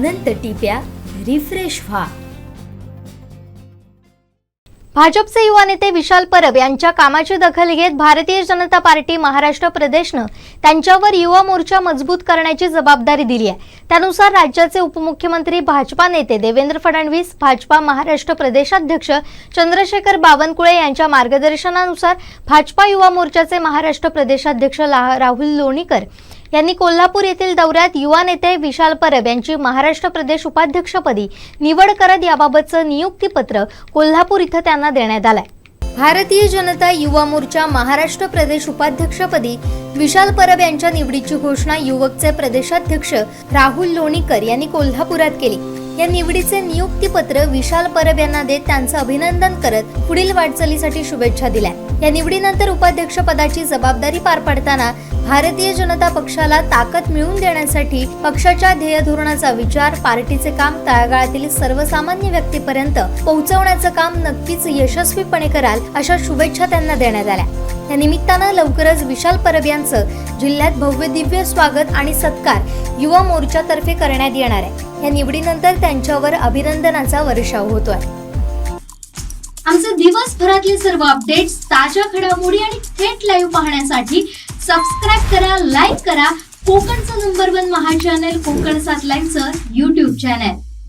अनंत टिप्या refresh व्हा। भाजपचे युवा नेते विशाल परब यांच्या कामाची दखल घेत भारतीय जनता पार्टी महाराष्ट्र प्रदेशने त्यांच्यावर युवा मोर्चा मजबूत करण्याची जबाबदारी दिली आहे। त्यानुसार राज्याचे उपमुख्यमंत्री भाजपा नेते देवेंद्र फडणवीस, भाजपा महाराष्ट्र प्रदेशाध्यक्ष चंद्रशेखर बावनकुळे यांच्या मार्गदर्शनानुसार भाजपा युवा मोर्चाचे महाराष्ट्र प्रदेशाध्यक्ष राहुल लोणीकर यांनी कोल्हापूर येथील दौऱ्यात युवा नेते विशाल परब यांची महाराष्ट्र प्रदेश उपाध्यक्षपदी निवड करत याबाबतचं नियुक्तीपत्र कोल्हापूर इथं त्यांना देण्यात आलंय। भारतीय जनता युवा मोर्चा महाराष्ट्र प्रदेश उपाध्यक्षपदी विशाल परब यांच्या निवडीची घोषणा युवकचे प्रदेशाध्यक्ष राहुल लोणीकर यांनी कोल्हापुरात केली। या निवडीचे नियुक्तीपत्र विशाल परब यांना देत त्यांचं अभिनंदन करत पुढील वाटचालीसाठी शुभेच्छा दिल्या। या निवडीनंतर उपाध्यक्ष पदाची जबाबदारी पार पाडताना भारतीय जनता पक्षाला ताकद मिळवून देण्यासाठी पक्षाच्या ध्येय धोरणाचा विचार, पार्टीचे काम तळागाळातील सर्वसामान्य व्यक्तीपर्यंत पोहोचवण्याचं काम नक्कीच यशस्वीपणे कराल अशा शुभेच्छा त्यांना देण्यात आल्या। या निमित्तानं लवकरच विशाल परब यांचं जिल्ह्यात भव्य दिव्य स्वागत आणि सत्कार युवा मोर्चातर्फे करण्यात येणार आहे। या निवडीनंतर त्यांच्यावर अभिनंदनाचा वर्षाव होतोय। आमचे दिवसभरातले सर्व अपडेट्स, ताज्या घडामोडी आणि थेट लाईव्ह पाहण्यासाठी सबस्क्राइब करा, लाईक करा कोकणचं नंबर 1 महा चॅनल कोकण 7 लाईव्हचं YouTube चॅनल।